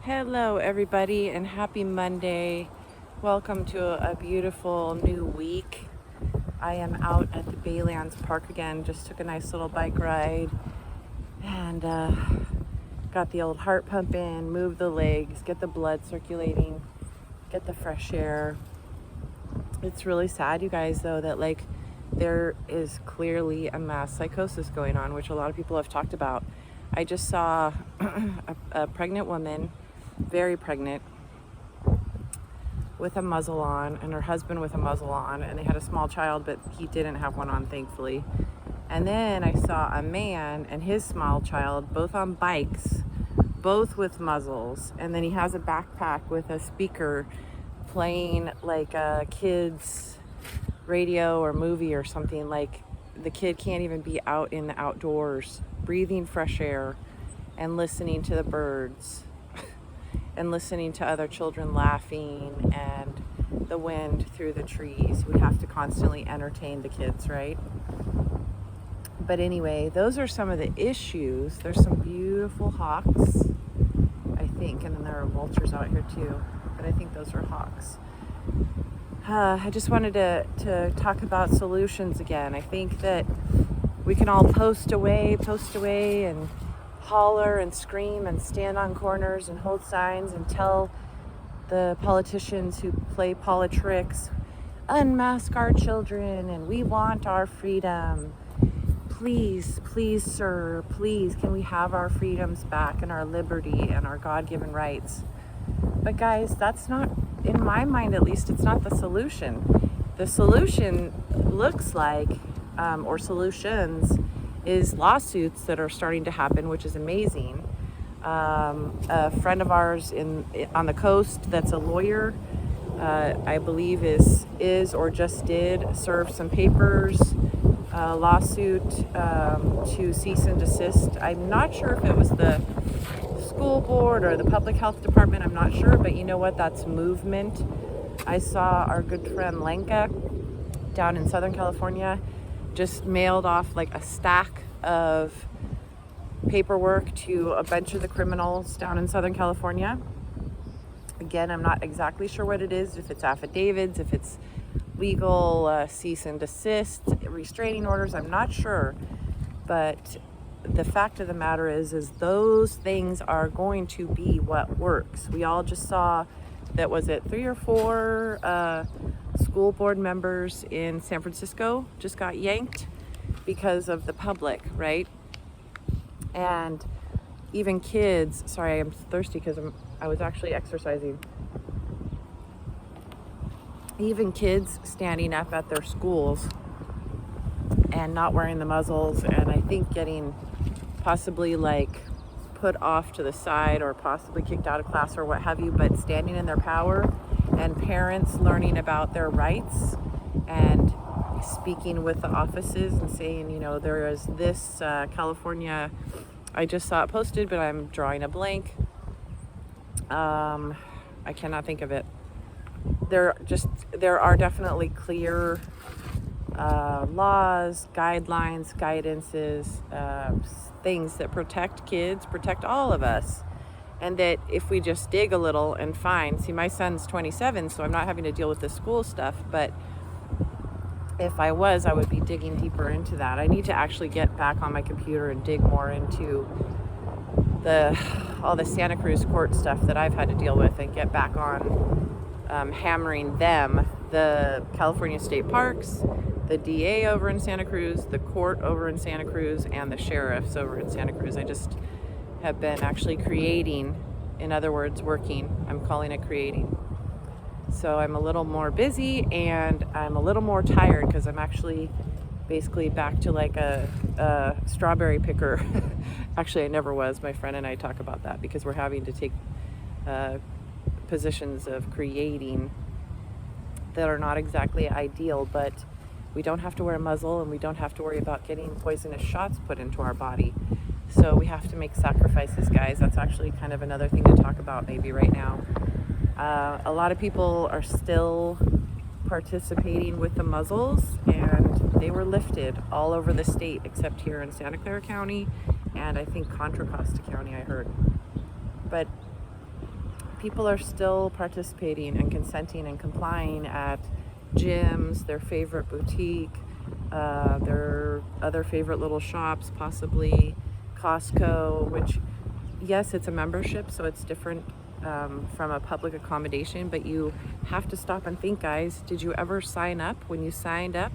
Hello, everybody, and happy Monday. Welcome to a beautiful new week. I am out at the Baylands Park again. Just took a nice little bike ride and got the old heart pump in, move the legs, get the blood circulating, get the fresh air. It's really sad, you guys, though, that there is clearly a mass psychosis going on, which a lot of people have talked about. I just saw a pregnant woman, very pregnant, with a muzzle on, and her husband with a muzzle on, and they had a small child, but he didn't have one on, thankfully. And then I saw a man and his small child both on bikes, both with muzzles, and then he has a backpack with a speaker playing like a kid's radio or movie or something. Like, the kid can't even be out in the outdoors breathing fresh air and listening to the birds and listening to other children laughing and the wind through the trees. We have to constantly entertain the kids, right? But anyway, those are some of the issues. There's some beautiful hawks, I think, and then there are vultures out here too, but I think those are hawks. I just wanted to talk about solutions again. I think that we can all post away and holler and scream and stand on corners and hold signs and tell the politicians who play politics, unmask our children and we want our freedom. Please, sir, please, can we have our freedoms back and our liberty and our God-given rights? But guys, that's not, in my mind at least, it's not the solution. The solution looks like, or solutions, is lawsuits that are starting to happen, which is amazing. A friend of ours on the coast that's a lawyer, I believe is or just did serve some papers, lawsuit to cease and desist. I'm not sure if it was the school board or the public health department, I'm not sure, but you know what, that's movement. I saw our good friend Lenka down in Southern California just mailed off like a stack of paperwork to a bunch of the criminals down in Southern California. Again, I'm not exactly sure what it is, if it's affidavits, if it's legal cease and desist, restraining orders, I'm not sure. But the fact of the matter is those things are going to be what works. We all just saw that, was it 3 or 4 school board members in San Francisco just got yanked because of the public, right? And even kids, sorry, I'm thirsty because I was actually exercising. Even kids standing up at their schools and not wearing the muzzles, and I think getting possibly like put off to the side or possibly kicked out of class or what have you, but standing in their power, and parents learning about their rights and speaking with the offices and saying, you know, there is this California, I just saw it posted, but I'm drawing a blank. I cannot think of it. There are definitely clear laws, guidelines, guidances, things that protect kids, protect all of us. And that if we just dig a little and find, see, my son's 27, so I'm not having to deal with the school stuff, but if I was, I would be digging deeper into that. I need to actually get back on my computer and dig more into all the Santa Cruz court stuff that I've had to deal with, and get back on hammering them, the California State Parks, the DA over in Santa Cruz, the court over in Santa Cruz, and the sheriffs over in Santa Cruz. I just have been actually creating, in other words, working. I'm calling it creating. So I'm a little more busy and I'm a little more tired because I'm actually basically back to like a strawberry picker. Actually, I never was. My friend and I talk about that because we're having to take positions of creating that are not exactly ideal, but we don't have to wear a muzzle and we don't have to worry about getting poisonous shots put into our body. So we have to make sacrifices, guys. That's actually kind of another thing to talk about maybe right now. A lot of people are still participating with the muzzles, and they were lifted all over the state except here in Santa Clara County and I think Contra Costa County, I heard. But people are still participating and consenting and complying at gyms, their favorite boutique, their other favorite little shops, possibly Costco, which, yes, it's a membership, so it's different from a public accommodation, but you have to stop and think, guys, did you ever sign up when you signed up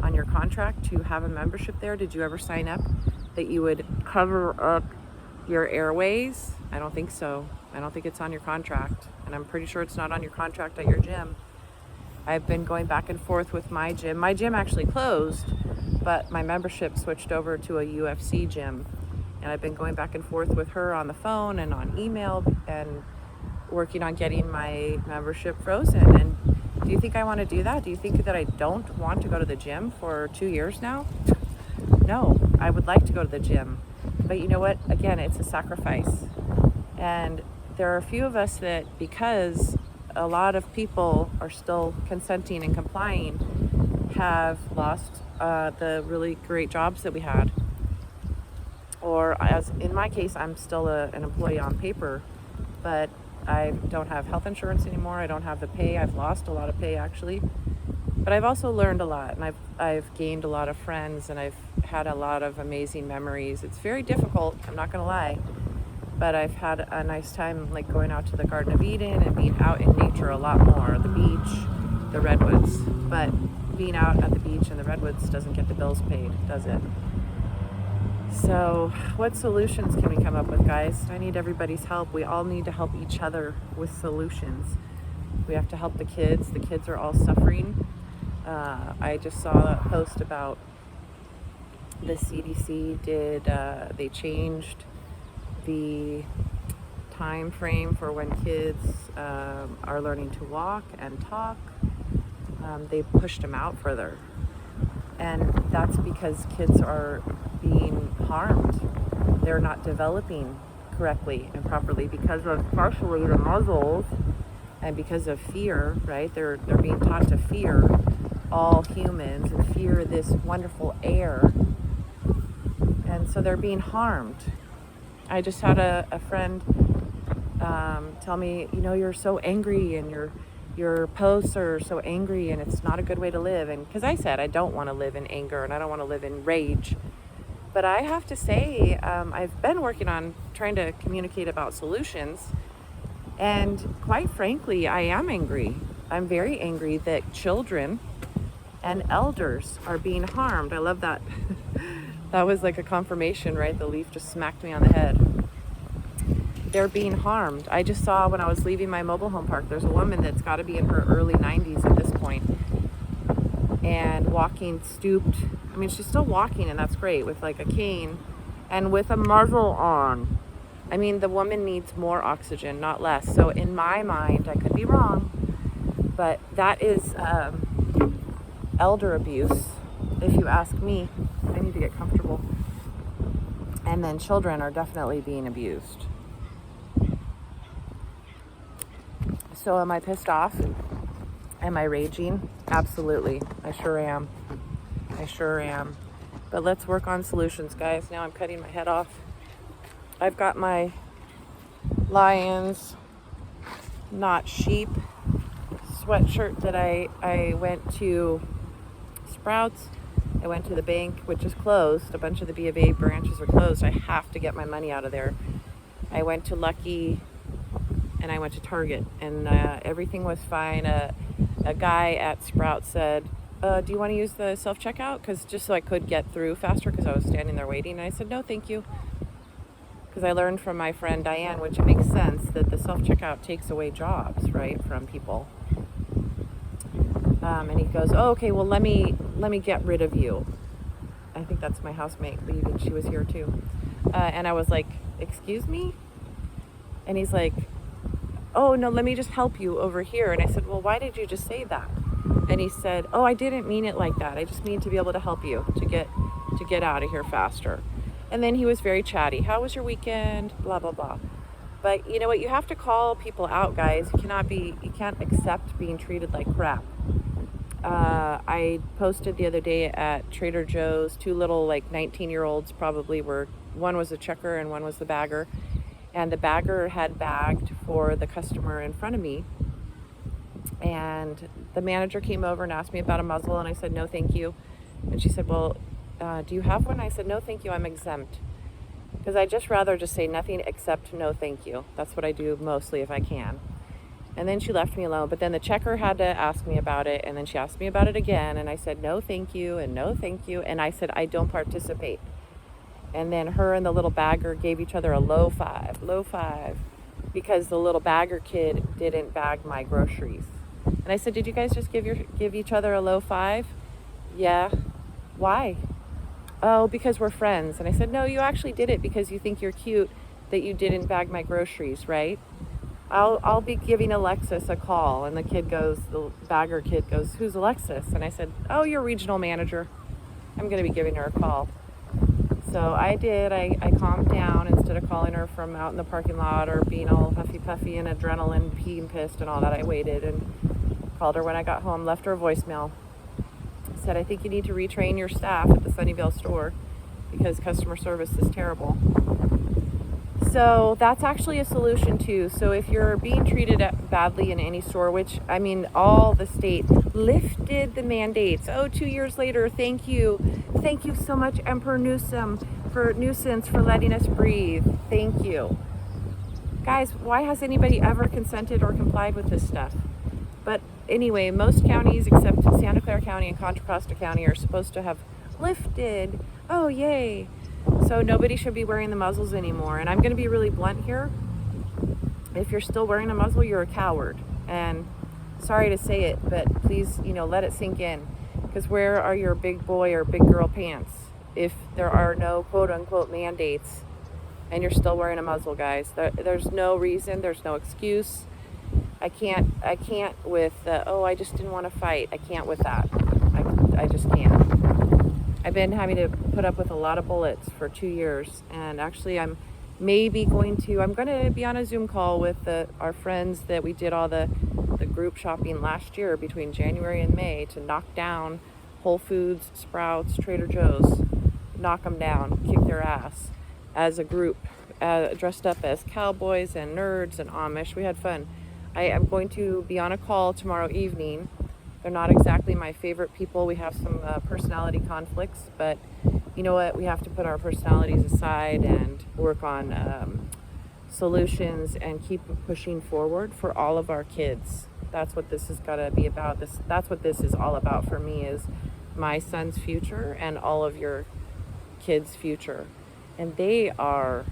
on your contract to have a membership there? Did you ever sign up that you would cover up your airways? I don't think so. I don't think it's on your contract, and I'm pretty sure it's not on your contract at your gym. I've been going back and forth with my gym. My gym actually closed, but my membership switched over to a UFC gym, and I've been going back and forth with her on the phone and on email and working on getting my membership frozen. And do you think I want to do that? Do you think that I don't want to go to the gym for 2 years now? No, I would like to go to the gym. But you know what? Again, it's a sacrifice. And there are a few of us that, because a lot of people are still consenting and complying, have lost the really great jobs that we had. Or as in my case, I'm still an employee on paper, but I don't have health insurance anymore. I don't have the pay. I've lost a lot of pay, actually. But I've also learned a lot, and I've gained a lot of friends, and I've had a lot of amazing memories. It's very difficult, I'm not going to lie, but I've had a nice time, like going out to the Garden of Eden and being out in nature a lot more, the beach, the redwoods. But being out at the beach and the redwoods doesn't get the bills paid, does it? So what solutions can we come up with, guys? I need everybody's help. We all need to help each other with solutions. We have to help the kids. The kids are all suffering. I just saw a post about the CDC they changed the time frame for when kids are learning to walk and talk. They pushed them out further. And that's because kids are being harmed. They're not developing correctly and properly because of partially the muzzles and because of fear, right? They're being taught to fear all humans and fear this wonderful air. And so they're being harmed. I just had a friend tell me, you're so angry and your posts are so angry and it's not a good way to live. And because I said I don't want to live in anger and I don't want to live in rage. But I have to say, I've been working on trying to communicate about solutions. And quite frankly, I am angry. I'm very angry that children and elders are being harmed. I love that. That was like a confirmation, right? The leaf just smacked me on the head. They're being harmed. I just saw when I was leaving my mobile home park, there's a woman that's got to be in her early 90s at this point, and walking stooped. I mean, she's still walking, and that's great, with like a cane and with a muzzle on. I mean, the woman needs more oxygen, not less. So in my mind, I could be wrong, but that is elder abuse, if you ask me. I need to get comfortable. And then children are definitely being abused. So am I pissed off? Am I raging? Absolutely. I sure am. But let's work on solutions, guys. Now I'm cutting my head off. I've got my lions, not sheep, sweatshirt that I went to Sprouts. I went to the bank, which is closed. A bunch of the B of A branches are closed. I have to get my money out of there. I went to Lucky and I went to Target, and everything was fine. A guy at Sprouts said, do you want to use the self-checkout? Because just so I could get through faster, because I was standing there waiting. And I said, no, thank you. Because I learned from my friend Diane, which it makes sense, that the self-checkout takes away jobs, right, from people. And he goes, oh, okay, well, let me get rid of you. I think that's my housemate, Lee, she was here too. And I was like, excuse me? And he's like, oh, no, let me just help you over here. And I said, well, why did you just say that? And he said, oh, I didn't mean it like that. I just mean to be able to help you to get out of here faster. And then he was very chatty. How was your weekend? Blah, blah, blah. But you know what? You have to call people out, guys. You can't accept being treated like crap. I posted the other day at Trader Joe's, two little like 19-year-olds probably one was a checker and one was the bagger. and the bagger had bagged for the customer in front of me. And the manager came over and asked me about a muzzle, and I said, no, thank you. And she said, well, do you have one? I said, no, thank you, I'm exempt. Because I just rather just say nothing except no, thank you. That's what I do mostly if I can. And then she left me alone. But then the checker had to ask me about it, and then she asked me about it again, and I said, no, thank you, and no, thank you. And I said, I don't participate. And then her and the little bagger gave each other a low five, because the little bagger kid didn't bag my groceries. And I said, did you guys just give each other a low five? Yeah. Why? Oh, because we're friends. And I said, no, you actually did it because you think you're cute that you didn't bag my groceries, right? I'll be giving Alexis a call. And the bagger kid goes, who's Alexis? And I said, oh, your regional manager. I'm going to be giving her a call. So I did. I calmed down instead of calling her from out in the parking lot or being all huffy puffy and adrenaline, peeing pissed and all that. I waited and called her when I got home, left her a voicemail. Said, I think you need to retrain your staff at the Sunnyvale store because customer service is terrible. So that's actually a solution too. So if you're being treated badly in any store, which I mean, all the state lifted the mandates. Oh, 2 years later, thank you so much, Emperor Newsom, for letting us breathe. Thank you, guys. Why has anybody ever consented or complied with this stuff? But anyway, most counties except Santa Clara County and Contra Costa County are supposed to have lifted. Oh, yay. So nobody should be wearing the muzzles anymore. And I'm going to be really blunt here. If you're still wearing a muzzle, you're a coward. And sorry to say it, but please, let it sink in. Because where are your big boy or big girl pants if there are no quote unquote mandates and you're still wearing a muzzle, guys? There's no reason. There's no excuse. I can't with, I just didn't want to fight. I can't with that. I just can't. I've been having to put up with a lot of bullets for 2 years, and actually I'm going to be on a Zoom call with our friends that we did all the group shopping last year between January and May to knock down Whole Foods, Sprouts, Trader Joe's, knock them down, kick their ass as a group, dressed up as cowboys and nerds and Amish. We had fun. I am going to be on a call tomorrow evening. They're not exactly my favorite people. We have some personality conflicts, but you know what? We have to put our personalities aside and work on solutions and keep pushing forward for all of our kids. That's what this has got to be about. That's what this is all about for me, is my son's future and all of your kids' future. And they are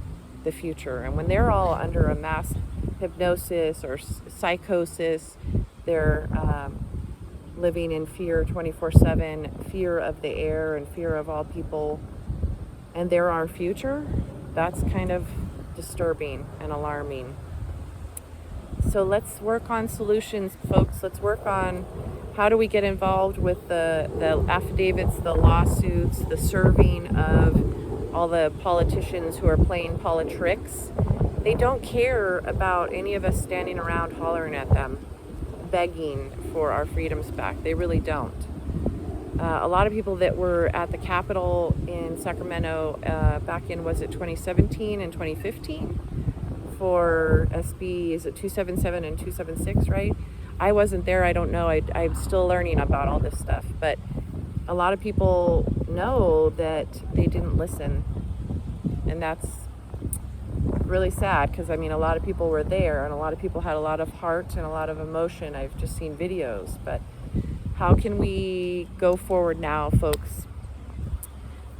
the future. And when they're all under a mass hypnosis or psychosis, they're living in fear 24/7, fear of the air and fear of all people, and they're our future. That's kind of disturbing and alarming. So let's work on solutions, folks. Let's work on how do we get involved with the affidavits, the lawsuits, the serving of all the politicians who are playing politricks. They don't care about any of us standing around hollering at them, begging for our freedoms back. They really don't. A lot of people that were at the Capitol in Sacramento back in, was it 2017 and 2015 for SB, is it 277 and 276, right? I wasn't there. I don't know. I'm still learning about all this stuff. But a lot of people know that they didn't listen. And that's really sad, because I mean, a lot of people were there and a lot of people had a lot of heart and a lot of emotion. I've just seen videos. But how can we go forward now, folks?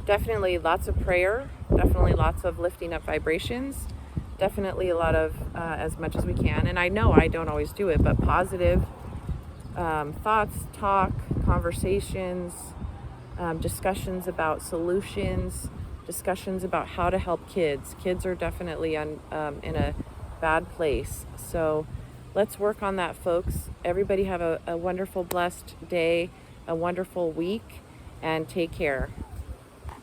Definitely lots of prayer, definitely lots of lifting up vibrations, definitely a lot of, as much as we can. And I know I don't always do it, but positive thoughts, talk, conversations, discussions about solutions, discussions about how to help kids. Kids are definitely in a bad place. So let's work on that, folks. Everybody have a wonderful, blessed day, a wonderful week, and take care.